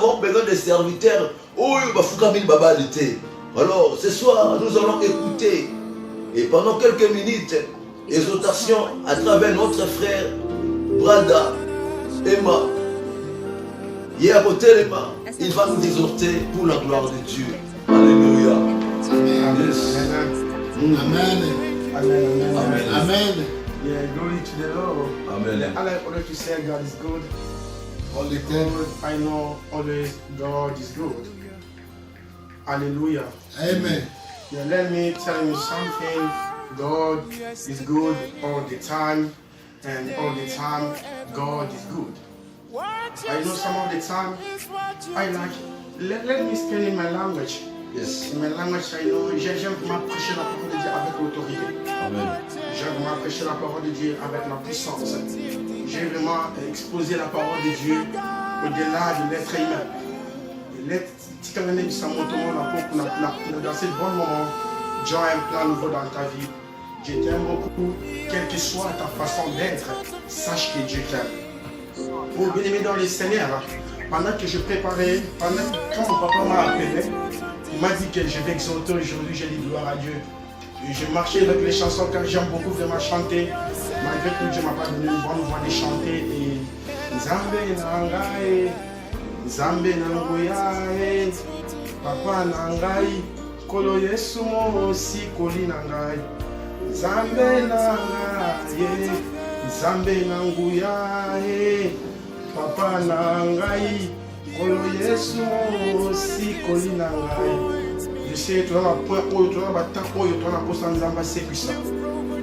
avons besoin de serviteurs. Oh, alors, ce soir, nous allons écouter. Et pendant quelques minutes, exhortation à travers notre frère Brada Emma. Il va nous exhorter pour la gloire de Dieu. Alléluia. Amen. Yes. Amen. Amen. Amen. Amen. Yeah, glory to the Lord. Amen. I like always to say God is good. All the time. I know always God is good. Hallelujah. Amen. Yeah, let me tell you something. God is good all the time, and all the time God is good. I know some of the time I like. Let me speak in my language. Yes. In my language, I know j'aime vraiment prêcher la parole de Dieu avec l'autorité. Amen. J'aime vraiment prêcher la parole de Dieu avec la puissance. J'ai vraiment exposé la parole de Dieu au-delà de l'être humain. Dans ce bon moment, Dieu a un plan nouveau dans ta vie. Je t'aime beaucoup, quelle que soit ta façon d'être, sache que Dieu t'aime. Pour bien-aimer dans le Seigneur, pendant que je préparais, quand mon papa m'a appelé, il m'a dit que je vais exalter aujourd'hui, j'ai dit gloire à Dieu. Et je marchais avec les chansons car j'aime beaucoup vraiment chanter. Malgré que Dieu ne m'a pas donné une bonne voix de chanter. Et Nzambe Nangai, Nzambe Nangoya, Papa Nangai, Kolo Yesu Mosi Koli Nangai. Nzambe Nangai, Nzambe Nangoya, Papa Nangai, Kolo Yesu Mosi Koli Nangai. Je sais, tu as un point où tu as un temps où tu as un poste en Zamba, c'est puissant.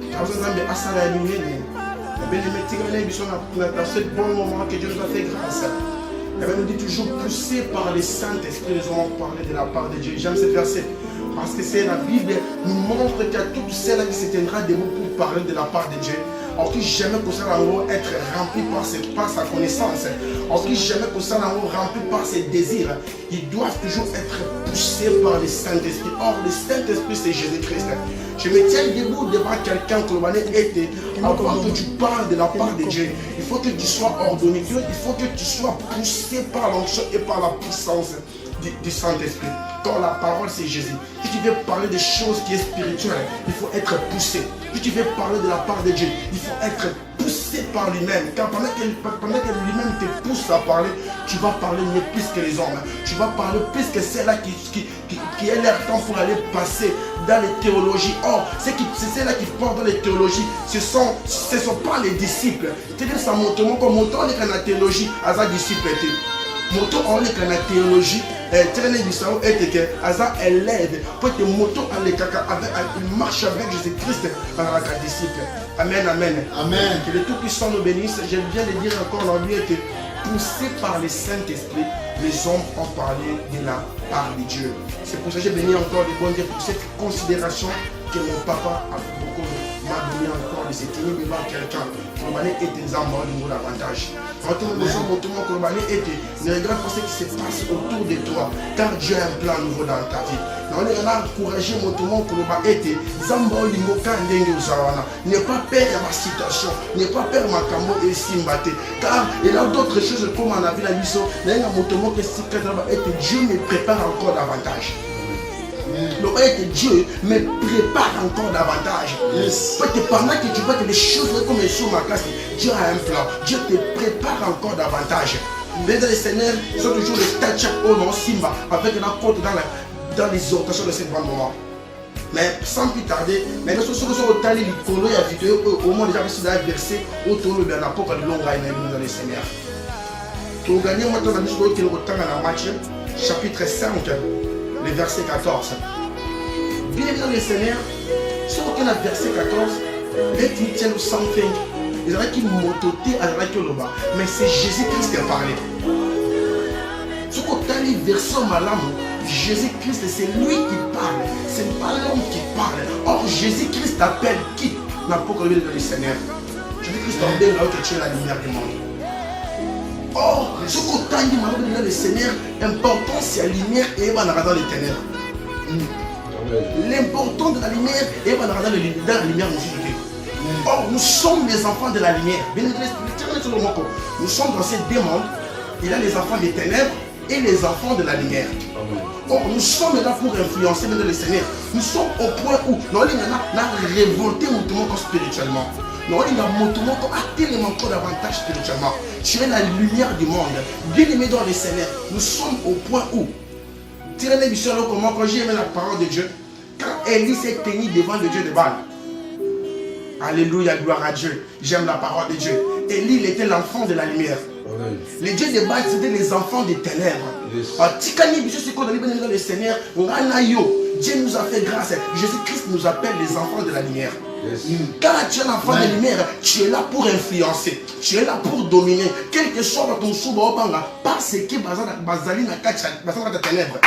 Tu as besoin de Asala et Mouné. Mais les dans ce bon moment que Dieu nous a fait grâce. Elle nous dit toujours poussé par le Saint-Esprit, nous allons parler de la part de Dieu. J'aime ce verset parce que c'est la Bible nous montre qu'il y a toutes celles qui se tiendra debout pour parler de la part de Dieu. Alors que jamais qu'on soit être rempli par sa connaissance. Alors que jamais qu'on soit rempli par ses désirs. Ils doivent toujours être poussés par le Saint-Esprit. Or, le Saint-Esprit, c'est Jésus-Christ. Je me tiens debout devant quelqu'un que l'on était. Avant que tu parles de la part de Dieu, il faut que tu sois ordonné. Il faut que tu sois poussé par l'onction et par la puissance du Saint-Esprit. Quand la parole c'est Jésus. Si tu veux parler des choses qui sont spirituelles, il faut être poussé. Si tu veux parler de la part de Dieu, il faut être poussé par lui-même. Car pendant que lui-même te pousse à parler, tu vas parler mieux plus que les hommes. Tu vas parler plus que celle-là qui a leur temps pour aller passer dans les théologies. Or, c'est celle-là qui part dans les théologies. Ce ne sont pas les disciples. C'est-à-dire ça montre comme montant dans la théologie, à sa disciple était. Moto on est dans la théologie, traîner du sang et que Aza élève pour que moto en les caca il marche avec Jésus-Christ dans la disciple. Amen, amen. Amen. Que le Tout-Puissant nous bénisse. Je viens de dire encore dans lui était poussé par le Saint-Esprit. Les hommes ont parlé de la part de Dieu. C'est pour ça que j'ai béni encore de bon Dieu pour cette considération que mon papa a beaucoup m'a donné encore de se tenir devant quelqu'un. Corbané était un mort de davantage. Quand on me Corbané était, ne regarde pas ce qui se passe autour de toi, car Dieu a un plan nouveau dans ta vie. On est encouragé mon Corbané était, Zamba Limoka Ndenge Uzawana. N'aie pas peur de ma situation, n'aie pas peur de ma cambo et Simbate, car il y a d'autres choses comme on a vu la mission, mais il y a mon tomo que si Dieu me prépare encore davantage. Le roi de Dieu me prépare encore davantage. Yes. Parce que pendant que tu vois que les choses comme sur ma classe, Dieu a un plan. Dieu te prépare encore davantage. Mais dans les Seigneurs, sont toujours les statues au nom Simba avec la côte dans les exhortations de ce grand moment. Mais sans plus tarder, maintenant ce sont au tali du colo et la vidéo au moins déjà vu dans un verset autour de la porte de l'ongra dans les Seigneurs. Pour gagner maintenant la mission qui est autant dans la Matthieu, chapitre 5. Le verset 14. Bien dans le Seigneur, sur aucun verset 14, let me tell you something. Ils auraient qui m'autoté à la mais c'est Jésus-Christ qui a parlé. Sur aucun verset malam, Jésus-Christ, c'est lui qui parle. Ce n'est pas l'homme qui parle. Or, Jésus-Christ appelle qui n'a pas connu dans le Seigneur. Jésus-Christ ordonne là que tu es la lumière du monde. Or, ce qu'on t'a dit dans le Seigneur, l'important c'est la lumière et elle va dans les ténèbres. L'important de la lumière et va dans la lumière nous. Or, nous sommes les enfants de la lumière. Nous sommes dans ces deux mondes. Il y a les enfants des ténèbres et les enfants de la lumière. Or, nous sommes là pour influencer le Seigneur. Nous sommes au point où nous avons révolté spirituellement. Nous avons tellement davantage spirituellement. Tu es la lumière du monde. Bien aimé dans le Seigneur, nous sommes au point où, quand j'ai aimé la parole de Dieu, quand Élie s'est tenu devant le Dieu de Baal, alléluia, gloire à Dieu, j'aime la parole de Dieu. Élie, il était l'enfant de la lumière. Les dieux de Baal, c'était les enfants des ténèbres. Le Seigneur, Dieu nous a fait grâce. Jésus-Christ nous appelle les enfants de la lumière. Quand tu es l'enfant de la lumière, tu es là pour influencer, tu es là pour dominer, quel que soit ton souba, parce que Bazali n'a qu'à ténèbres.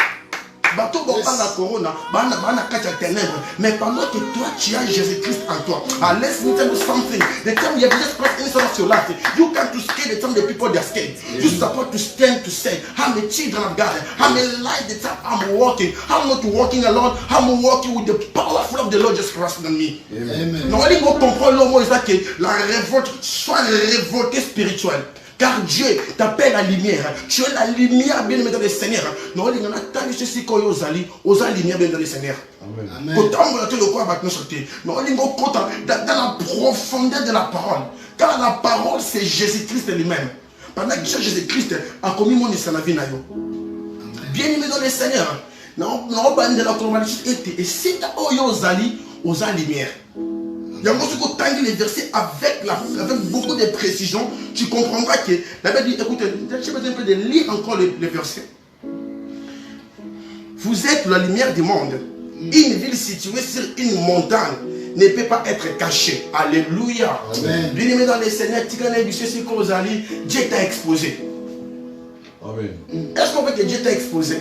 Mais pendant que toi tu as Jésus-Christ en toi, let's me tell you something. The time you have just pressed inside of your life, you can't to scare the time the people that are scared. You're supposed to stand to say, I'm a children of God. I'm a light the time I'm walking. I'm not walking alone. I'm walking with the powerful of the Lord just resting on me. Amen. Non, on comprend le mot que la révolte soit révoltée spirituelle. Car Dieu t'appelle la lumière. Tu es la lumière bien aimée dans le Seigneur. Non, on a tant de ceci qu'on a lumière bien dans le Seigneur. Amen. Dans la profondeur de la parole. Car la parole c'est Jésus-Christ lui-même. Pendant que Jésus-Christ a commis mon vie. Bien aimé dans le Seigneur. Non, et si tu as lumière. Il y a les versets avec beaucoup de précision, tu comprendras que la Bible dit, écoutez, j'ai besoin un peu de lire encore les versets. Vous êtes la lumière du monde. Une ville située sur une montagne ne peut pas être cachée. Alléluia. Bien aimé dans les Seigneurs, Dieu t'a exposé. Amen. Est-ce qu'on veut que Dieu t'a exposé?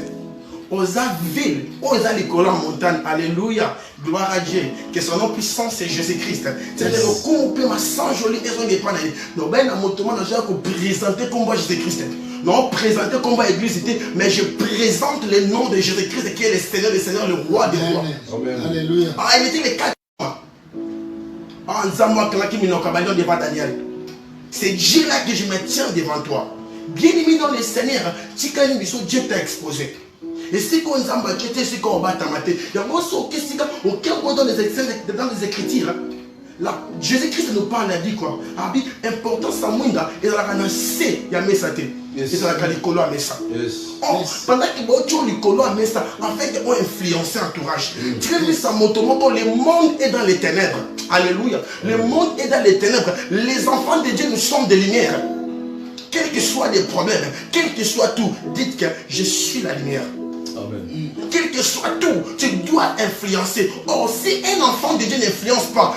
Aux villes, aux l'école en montagne, alléluia, gloire à Dieu, que son nom puissant c'est Jésus-Christ. C'est-à-dire qu'on peut s'enjoler et on n'est pas naïf. Donc, ben, à mon tour, je présenter comme Jésus-Christ. Non, présenter comme l'église, mais je présente le nom de Jésus-Christ qui est le Seigneur, le roi des rois. Alléluia. Ah, il était les 4 mois. Ah, devant Daniel. C'est Dieu là que je me tiens devant toi. Bien aimé dans le Seigneur, Dieu t'a exposé. Et si on a si on bat il y a aucun dans les Écritures. Jésus-Christ nous parle, il a dit quoi? Importance à moi, et dans la C, il y a Messate. Et dans la Calicolo à Messa. Pendant que les colo à Messa, en fait, ils ont influencé l'entourage. Tu as vu ça, le monde est dans les ténèbres. Alléluia. Le monde est dans les ténèbres. Les enfants de Dieu, nous sommes des lumières. Quels que soient les problèmes, quel que soit tout, dites que je suis la lumière. Amen. Quel que soit tout, tu dois influencer. Or, si un enfant de Dieu n'influence pas,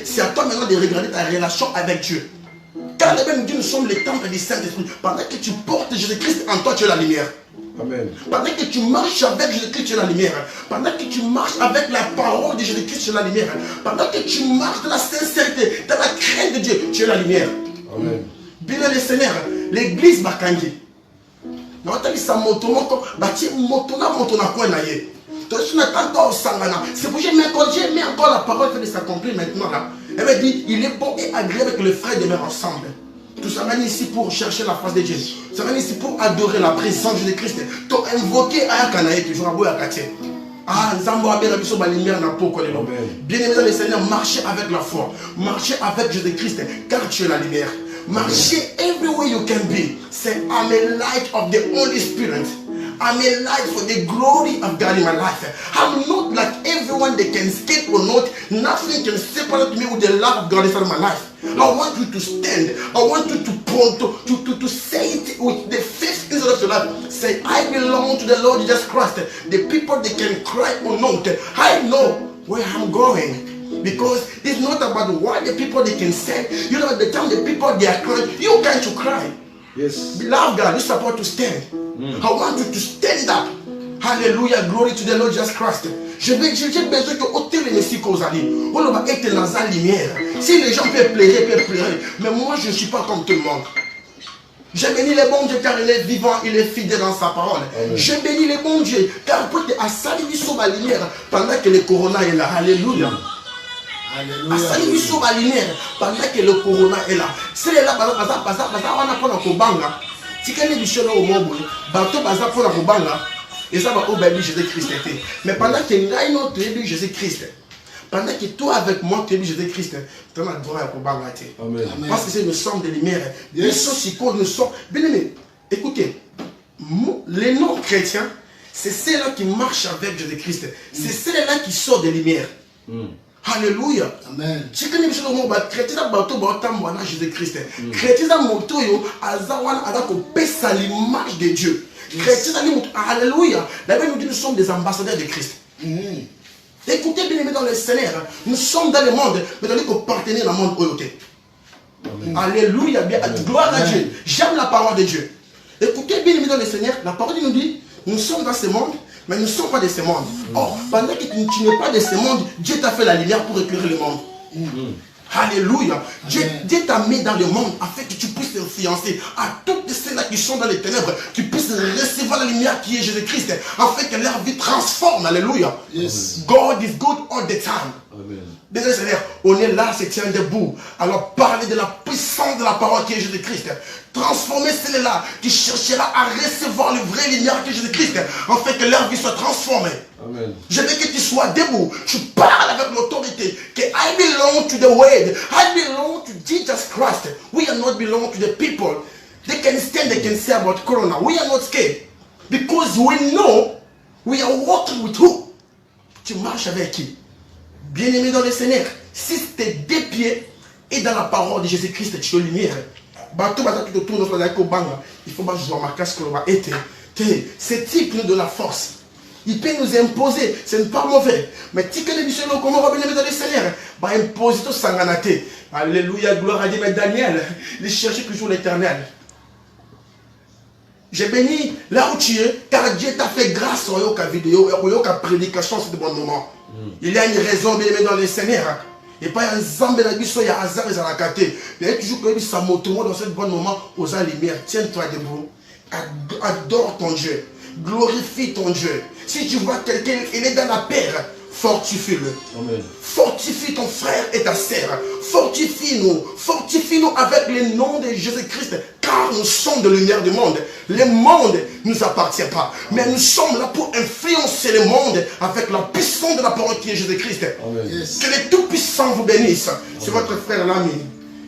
c'est à toi maintenant de regarder ta relation avec Dieu. Car le même Dieu, nous sommes les temples du Saint-Esprit. Pendant que tu portes Jésus-Christ en toi, tu es la lumière. Amen. Pendant que tu marches avec Jésus-Christ, tu es la lumière. Pendant que tu marches avec la parole de Jésus-Christ, tu es la lumière. Pendant que tu marches dans la sincérité, dans la crainte de Dieu, tu es la lumière. Amen. Bien le Seigneur, l'église Bakangi. C'est pour que j'ai mis encore la parole de s'accomplir maintenant là. Elle m'a dit, il est bon et agréable que les frères demeurent ensemble. Tout ça m'a ici pour chercher la face de Dieu. Ça m'a ici pour adorer la présence de Jésus-Christ. Pour invoquer Ayakanaï, toujours à Boyakatier. Ah, bien aimé dans le Seigneur, marchez avec la foi. Marchez avec Jésus-Christ, car tu es la lumière. Marchez everywhere you can be. Say, I'm a light of the Holy Spirit. I'm a light for the glory of God in my life. I'm not like everyone that can escape or not. Nothing can separate me with the love of God inside my life. I want you to stand. I want you to say it with the faith inside of your life. Say, I belong to the Lord Jesus Christ. The people that can cry or not. I know where I'm going. Because it's not about what the people they can say. You know, the time the people they are crying, you can't to cry. Yes. Beloved God, you're supposed to stand. I want you to stand up. Hallelujah, glory to the Lord Jesus Christ. J'ai besoin que ôter les messieurs qu'on a dit. On va être dans la lumière. Si les gens peuvent pleurer, mais moi je ne suis pas comme tout le monde. J'ai béni les bons dieux car il est vivant, il est fidèle dans sa parole. J'ai béni les bons dieux car pour te assalir sur ma lumière pendant que le corona est là. Alléluia. Asali biso ba lumière pendant que le corona est là. C'est là on a pas na kobanga. Si quelqu'un dit cela au monde, bato baza pour la kobanga et ça va obéir Jésus-Christ. Mais pendant que nous non tu Jésus-Christ, pendant que toi avec moi tu es Jésus-Christ, tu as le droit à kobanga. Amen. Parce que nous sommes des lumières. Nous sommes nous sommes. Bien aimé, écoutez, les non-chrétiens, c'est ceux-là qui marchent avec Jésus-Christ. C'est ceux-là qui sortent des lumières. Alléluia. Amen. Si vous avez chrétien, Jésus-Christ. Chrétien, c'est l'image de Dieu. Chrétien, alléluia. La Bible nous dit que nous sommes des ambassadeurs de Christ. Écoutez bien aimé dans le Seigneur. Nous sommes dans le monde, mais nous devons appartenir dans le monde orienté. Alléluia. Gloire à Dieu. J'aime la parole de Dieu. Écoutez bien aimé dans le Seigneur. La parole nous dit, nous sommes dans ce monde, mais nous ne sommes pas de ce monde. Or, pendant que tu n'es pas de ce monde, Dieu t'a fait la lumière pour éclairer le monde. Alléluia. Dieu t'a mis dans le monde afin que tu puisses influencer à toutes celles-là qui sont dans les ténèbres, qui puissent recevoir la lumière qui est Jésus-Christ, afin que leur vie transforme. Alléluia. Yes. God is good all the time. Amen. Désolé Seigneur, on est là, se tient debout. Alors parlez de la puissance de la parole qui est Jésus-Christ. Transformez celle-là qui cherchera à recevoir le vrai lumière qui est Jésus-Christ, afin que leur vie soit transformée. Amen. Je veux que tu sois debout. Tu parles avec l'autorité. Que I belong to the word. I belong to Jesus Christ. We are not belong to the people. They can stand, they can say about Corona. We are not scared. Because we know we are walking with who? Tu marches avec qui? Bien-aimé dans le Seigneur, si tes deux pieds et dans la parole de Jésus-Christ, tu es lumière. Bateau, qui te tourne dans la banga, il faut pas jouer ma casque, c'est type de la force. Il peut nous imposer, ce n'est pas mauvais. Mais si que les missions, comment on va venir dans le Seigneur, bah imposer tout sanganaté. Alléluia, gloire à Dieu. Mais Daniel, il cherchait toujours l'éternel. J'ai béni là où tu es, car Dieu t'a fait grâce au yoka vidéo, au yoka prédication, c'est de bon moment. Il y a une raison bien aimé dans le Seigneur. Et pas un zambé la biso, il y a hasard et ça l'a gâté. Il y a toujours que ça moto dans ce bon moment aux lumière. Tiens-toi debout. Adore ton Dieu. Glorifie ton Dieu. Si tu vois quelqu'un, il est dans la paix, fortifie-le. Fortifie ton frère et ta sœur. Fortifie-nous. Fortifie-nous avec le nom de Jésus-Christ. Car nous sommes de lumière du monde. Le monde ne nous appartient pas. Mais nous sommes là pour influencer le monde avec la puissance de la parole qui est Jésus-Christ. Yes. Que les tout-puissants vous bénissent. C'est votre frère l'ami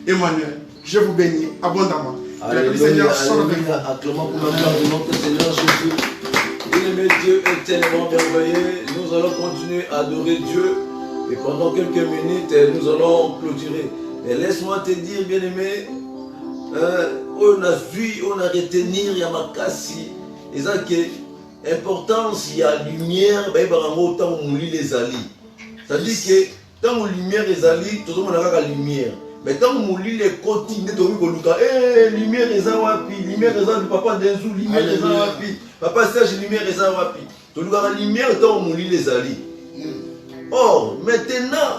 Emmanuel. Je vous bénis abondamment. Que le Seigneur soit avec vous. Acclamons pour la gloire de notre Seigneur Jésus. Bien-aimé, Dieu est tellement merveilleux. Nous allons continuer à adorer Dieu. Et pendant quelques minutes, nous allons clôturer. Mais laisse-moi te dire, bien-aimé, on a vu, on a retenir, il y a ma casse. Et ça qui est importance, il y a lumière, il y a autant on lit les alliés. C'est-à-dire que tant on lumière les alliés, tout le monde a la lumière. Mais quand on lit les côtés, lumière les wapi, lumière les papa Denzou, lumière les wapi, papa Serge, lumière les wapi. Tout le monde a la lumière tant on lit les alliés. Or, maintenant,